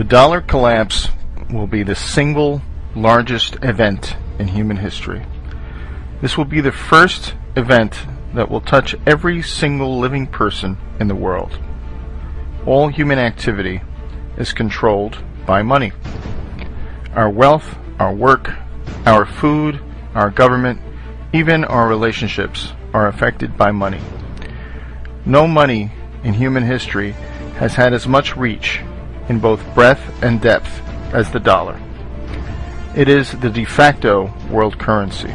The dollar collapse will be the single largest event in human history. This will be the first event that will touch every single living person in the world. All human activity is controlled by money. Our wealth, our work, our food, our government, even our relationships are affected by money. No money in human history has had as much reach in both breadth and depth as the dollar. It is the de facto world currency.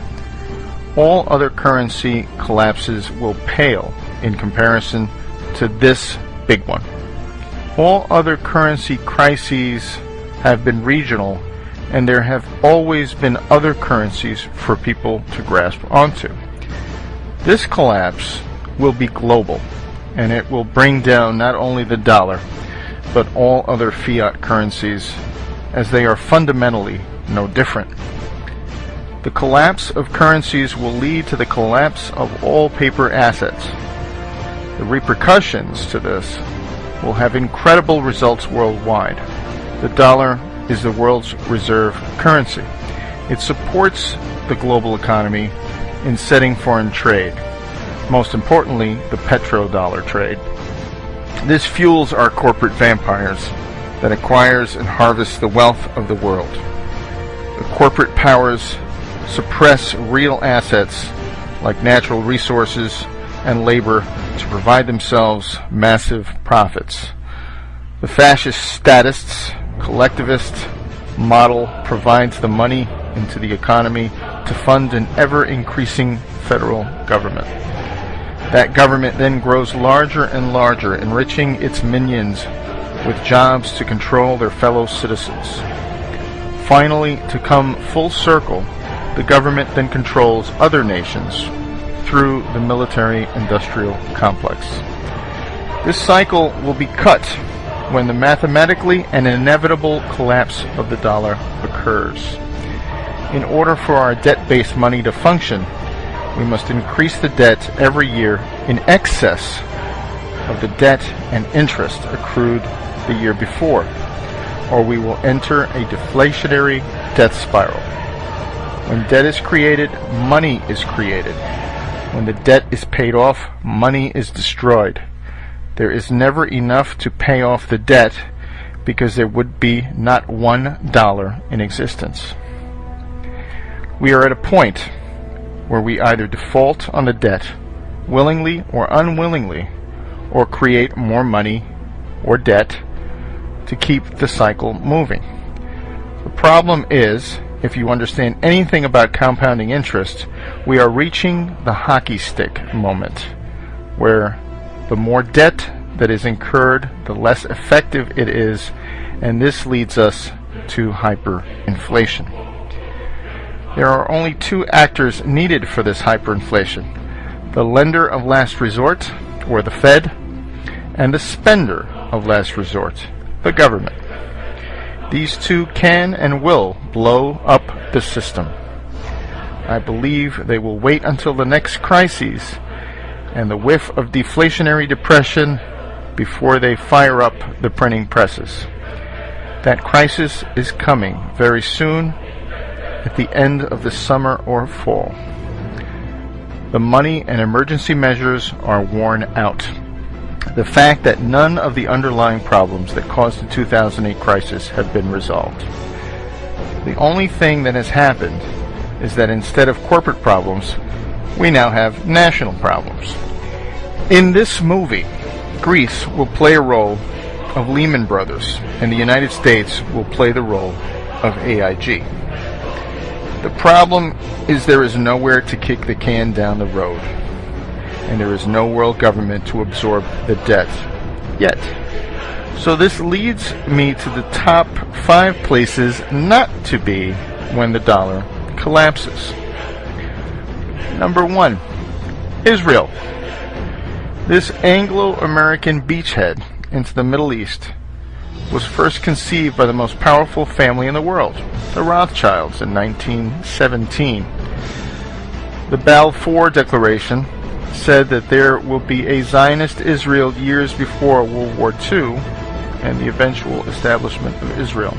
All other currency collapses will pale in comparison to this big one. All other currency crises have been regional, and there have always been other currencies for people to grasp onto. This collapse will be global, and it will bring down not only the dollar, but all other fiat currencies, as they are fundamentally no different. The collapse of currencies will lead to the collapse of all paper assets. The repercussions to this will have incredible results worldwide. The dollar is the world's reserve currency. It supports the global economy in setting foreign trade, most importantly the petrodollar trade. This fuels our corporate vampires that acquires and harvests the wealth of the world. The corporate powers suppress real assets like natural resources and labor to provide themselves massive profits. The fascist statists, collectivist model provides the money into the economy to fund an ever-increasing federal government. That government then grows larger and larger, enriching its minions with jobs to control their fellow citizens. Finally, to come full circle, the government then controls other nations through the military-industrial complex. This cycle will be cut when the mathematically and inevitable collapse of the dollar occurs. In order for our debt-based money to function, we must increase the debt every year in excess of the debt and interest accrued the year before, or we will enter a deflationary debt spiral. When debt is created, money is created. When the debt is paid off, money is destroyed. There is never enough to pay off the debt because there would be not $1 in existence. We are at a point where we either default on the debt, willingly or unwillingly, or create more money or debt to keep the cycle moving. The problem is, if you understand anything about compounding interest, we are reaching the hockey stick moment, where the more debt that is incurred, the less effective it is, and this leads us to hyperinflation. There are only two actors needed for this hyperinflation: the lender of last resort, or the Fed, and the spender of last resort, the government. These two can and will blow up the system. I believe they will wait until the next crisis and the whiff of deflationary depression before they fire up the printing presses. That crisis is coming very soon, at the end of the summer or fall. The money and emergency measures are worn out. The fact that none of the underlying problems that caused the 2008 crisis have been resolved. The only thing that has happened is that instead of corporate problems, we now have national problems. In this movie, Greece will play a role of Lehman Brothers, and the United States will play the role of AIG. The problem is there is nowhere to kick the can down the road, and there is no world government to absorb the debt yet. So this leads me to the top 5 places not to be when the dollar collapses. Number 1, Israel. This Anglo-American beachhead into the Middle East was first conceived by the most powerful family in the world, the Rothschilds, in 1917. The Balfour Declaration said that there will be a Zionist Israel years before World War II, and the eventual establishment of Israel.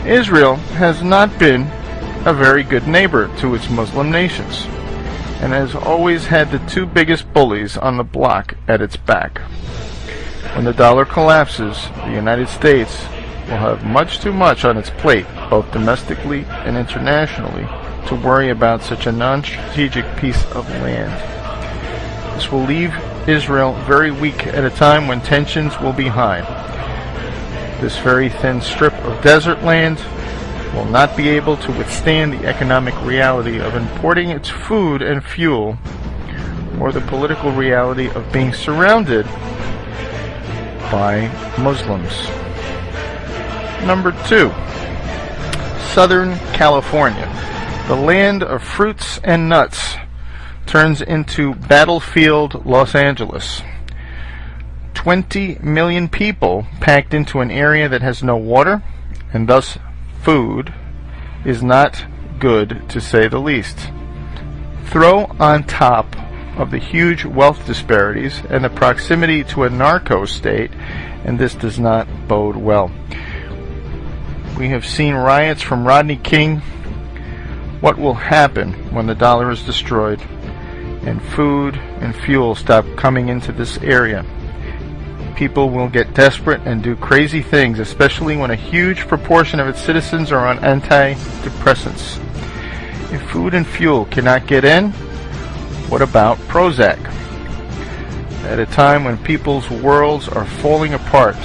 Israel has not been a very good neighbor to its Muslim nations, and has always had the two biggest bullies on the block at its back. When the dollar collapses, the United States will have much too much on its plate, both domestically and internationally, to worry about such a non-strategic piece of land. This will leave Israel very weak at a time when tensions will be high. This very thin strip of desert land will not be able to withstand the economic reality of importing its food and fuel, or the political reality of being surrounded by Muslims. Number 2. Southern California. The land of fruits and nuts turns into battlefield Los Angeles. 20 million people packed into an area that has no water, and thus food, is not good, to say the least. Throw on top of the huge wealth disparities and the proximity to a narco state, and this does not bode well. We have seen riots from Rodney King. What will happen when the dollar is destroyed and food and fuel stop coming into this area? People will get desperate and do crazy things, especially when a huge proportion of its citizens are on antidepressants. If food and fuel cannot get in, what about Prozac? At a time when people's worlds are falling apart,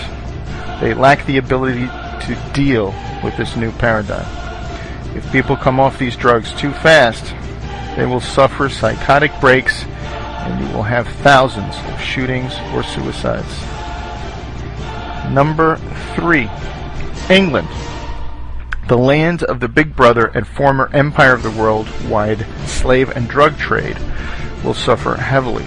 they lack the ability to deal with this new paradigm. If people come off these drugs too fast, they will suffer psychotic breaks, and you will have thousands of shootings or suicides. Number 3. England. The land of the Big Brother and former empire of the worldwide slave and drug trade will suffer heavily.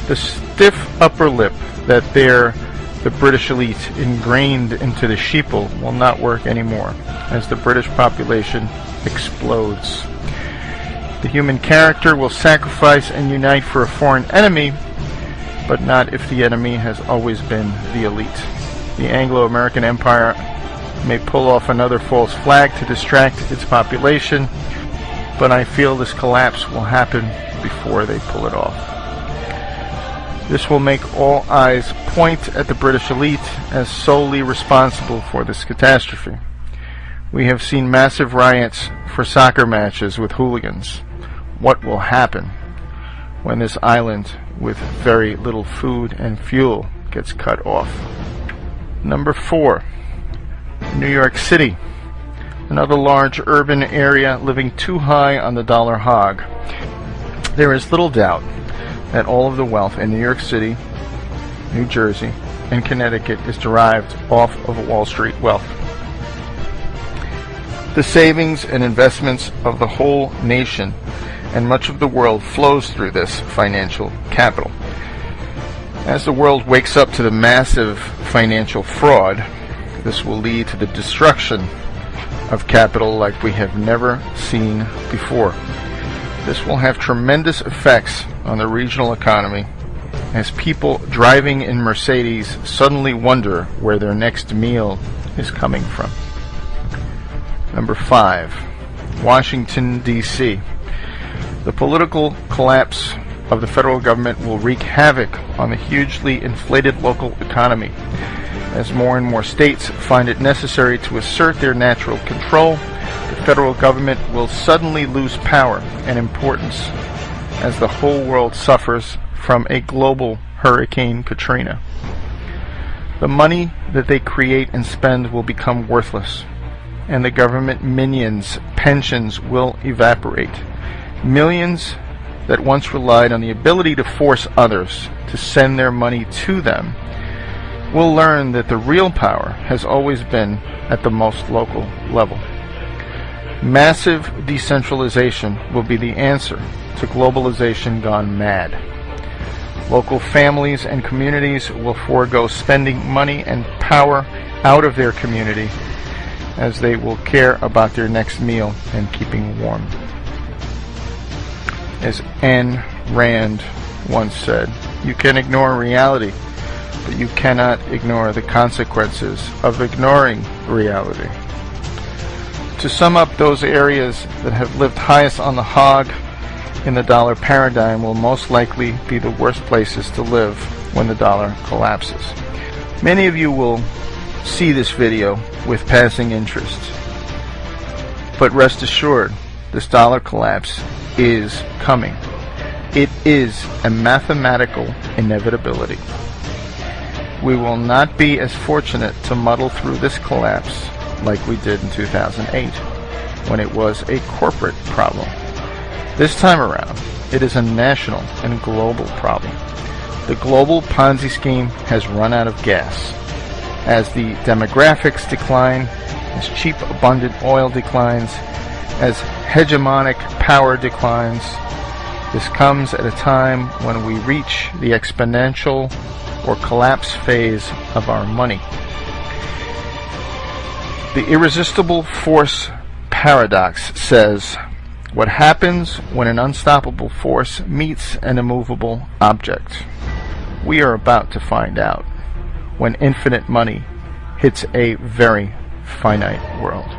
The stiff upper lip that the British elite ingrained into the sheeple will not work anymore as the British population explodes. The human character will sacrifice and unite for a foreign enemy, but not if the enemy has always been the elite. The Anglo-American Empire may pull off another false flag to distract its population, but I feel this collapse will happen before they pull it off. This will make all eyes point at the British elite as solely responsible for this catastrophe. We have seen massive riots for soccer matches with hooligans. What will happen when this island with very little food and fuel gets cut off? Number 4. New York City. Another large urban area living too high on the dollar hog. There is little doubt that all of the wealth in New York City, New Jersey, and Connecticut is derived off of Wall Street wealth. The savings and investments of the whole nation and much of the world flows through this financial capital. As the world wakes up to the massive financial fraud, this will lead to the destruction of capital like we have never seen before. This will have tremendous effects on the regional economy as people driving in Mercedes suddenly wonder where their next meal is coming from. Number 5. Washington, D.C. The political collapse of the federal government will wreak havoc on the hugely inflated local economy. As more and more states find it necessary to assert their natural control, the federal government will suddenly lose power and importance as the whole world suffers from a global Hurricane Katrina. The money that they create and spend will become worthless, and the government minions' pensions will evaporate. Millions that once relied on the ability to force others to send their money to them will learn that the real power has always been at the most local level. Massive decentralization will be the answer to globalization gone mad. Local families and communities will forego spending money and power out of their community as they will care about their next meal and keeping warm. As Ayn Rand once said, "You can ignore reality, but you cannot ignore the consequences of ignoring reality. To sum up, those areas that have lived highest on the hog in the dollar paradigm will most likely be the worst places to live when the dollar collapses. Many of you will see this video with passing interest, but rest assured, this dollar collapse is coming. It is a mathematical inevitability. We will not be as fortunate to muddle through this collapse like we did in 2008, when it was a corporate problem. This time around, it is a national and global problem. The global Ponzi scheme has run out of gas. As the demographics decline, as cheap, abundant oil declines, as hegemonic power declines, this comes at a time when we reach the exponential or collapse phase of our money. The irresistible force paradox says, what happens when an unstoppable force meets an immovable object? We are about to find out when infinite money hits a very finite world.